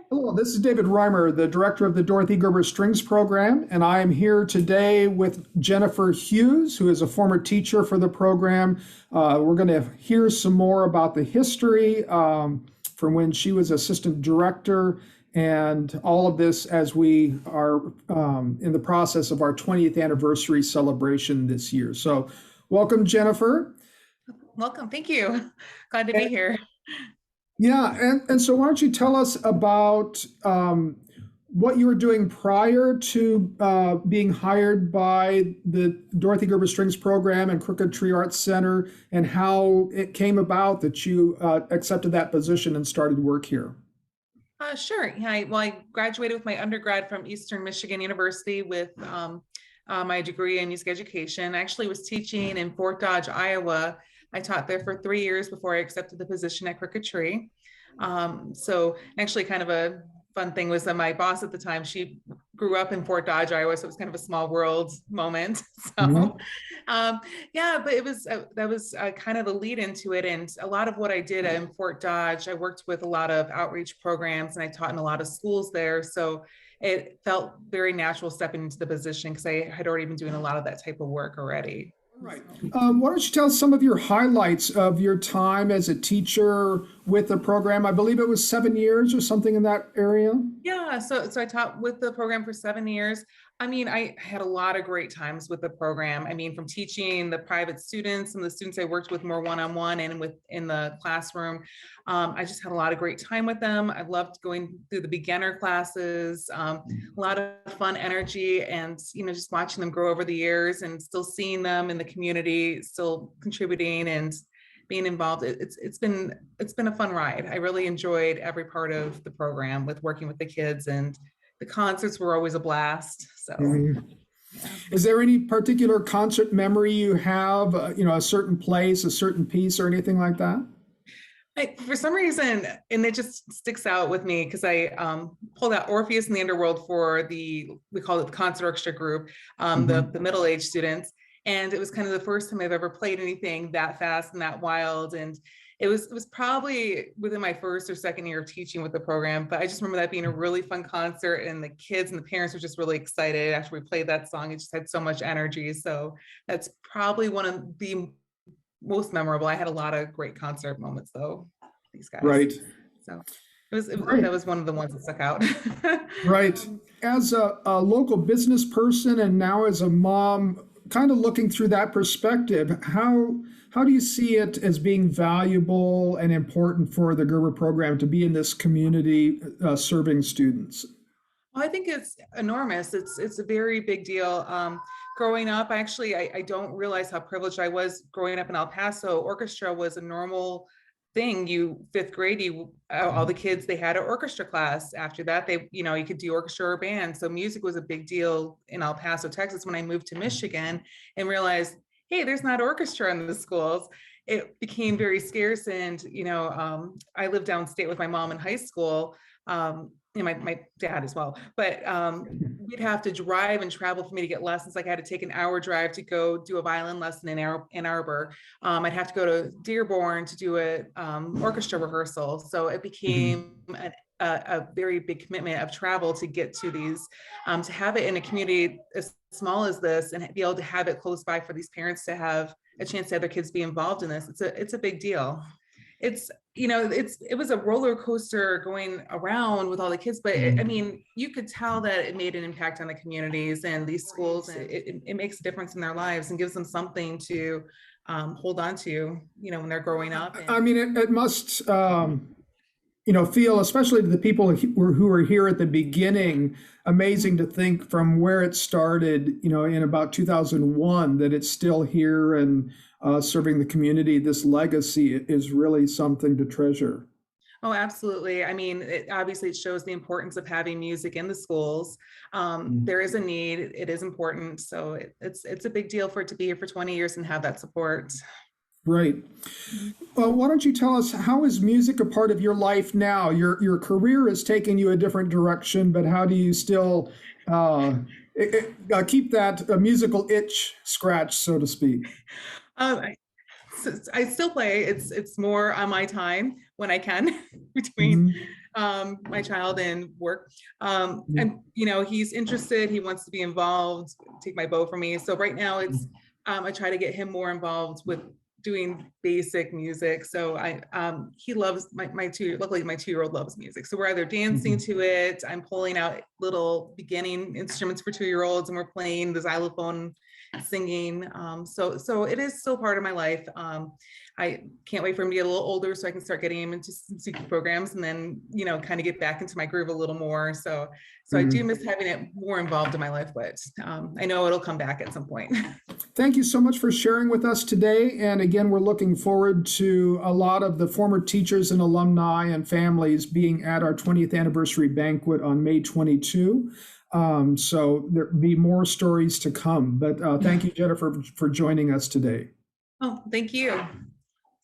Hello, this is David Reimer, the director of the Dorothy Gerber Strings Program, and I am here today with Jennifer Hughes, who is a former teacher for the program. We're going to hear some more about the history from when she was assistant director and all of this as we are in the process of our 20th anniversary celebration this year. So welcome, Jennifer. Welcome. Thank you. Glad to be here. Yeah, and so why don't you tell us about what you were doing prior to being hired by the Dorothy Gerber Strings Program and Crooked Tree Arts Center, and how it came about that you accepted that position and started work here. Sure. Yeah, I graduated with my undergrad from Eastern Michigan University with my degree in music education. I actually was teaching in Fort Dodge, Iowa. I taught there for 3 years before I accepted the position at Crooked Tree. So actually kind of a fun thing was that my boss at the time, she grew up in Fort Dodge, Iowa, so it was kind of a small world moment. So yeah, but it was that was kind of the lead into it. And a lot of what I did in Fort Dodge, I worked with a lot of outreach programs and I taught in a lot of schools there. So it felt very natural stepping into the position because I had already been doing a lot of that type of work already. Right. Why don't you tell us some of your highlights of your time as a teacher with the program? I believe it was 7 years or something in that area. Yeah, so I taught with the program for 7 years. I mean, I had a lot of great times with the program. I mean, from teaching the private students and the students I worked with more one-on-one and in the classroom. I just had a lot of great time with them. I loved going through the beginner classes, a lot of fun energy, and just watching them grow over the years and still seeing them in the community, still contributing and being involved. It's been a fun ride. I really enjoyed every part of the program with working with the kids, and the concerts were always a blast. So yeah. Is there any particular concert memory you have, a certain place, a certain piece, or anything like that? For some reason, and it just sticks out with me because I pulled out Orpheus in the Underworld for we call it the concert orchestra group, the middle-aged students. And it was kind of the first time I've ever played anything that fast and that wild. And it was probably within my first or second year of teaching with the program, but I just remember that being a really fun concert, and the kids and the parents were just really excited after we played that song. It just had so much energy. So that's probably one of the most memorable. I had a lot of great concert moments though, these guys. Right. So it Right. that was one of the ones that stuck out. Right. As a local business person and now as a mom, kind of looking through that perspective, how do you see it as being valuable and important for the Gerber program to be in this community serving students? Well, I think it's enormous. It's a very big deal. Growing up, I don't realize how privileged I was growing up in El Paso. Orchestra was a normal thing. Fifth grade, all the kids, they had an orchestra class. After that, you could do orchestra or band. So music was a big deal in El Paso, Texas. When I moved to Michigan and realized, hey, there's not orchestra in the schools, it became very scarce. And I lived downstate with my mom in high school. And my dad as well, but we'd have to drive and travel for me to get lessons. Like I had to take an hour drive to go do a violin lesson in Ann Arbor. I'd have to go to Dearborn to do a orchestra rehearsal. So it became a very big commitment of travel to get to these, to have it in a community as small as this and be able to have it close by for these parents to have a chance to have their kids be involved in this. It's a big deal. It was a roller coaster going around with all the kids, but I mean, you could tell that it made an impact on the communities and these schools. It makes a difference in their lives and gives them something to hold on to, when they're growing up. I mean, it must, feel, especially to the people who are here at the beginning, amazing to think from where it started, in about 2001, that it's still here and serving the community. This legacy is really something to treasure. Oh, absolutely. I mean, obviously it shows the importance of having music in the schools. There is a need, it is important. So it's a big deal for it to be here for 20 years and have that support. Right. Well, why don't you tell us, how is music a part of your life now? Your career has taken you a different direction, but how do you still keep that musical itch scratched, so to speak? I, I still play. It's more on my time when I can between Mhm. my child in work. And he's interested, he wants to be involved, take my bow from me. So right now it's, I try to get him more involved with doing basic music. So he loves luckily my 2-year-old loves music. So we're either dancing to it, I'm pulling out little beginning instruments for 2-year-olds, and we're playing the xylophone, singing. So it is still part of my life. I can't wait for him to get a little older so I can start getting him into some Suki programs, and then, kind of get back into my groove a little more. So I do miss having it more involved in my life, but I know it'll come back at some point. Thank you so much for sharing with us today. And again, we're looking forward to a lot of the former teachers and alumni and families being at our 20th anniversary banquet on May 22. So there'll be more stories to come. But thank you, Jennifer, for joining us today. Oh, thank you.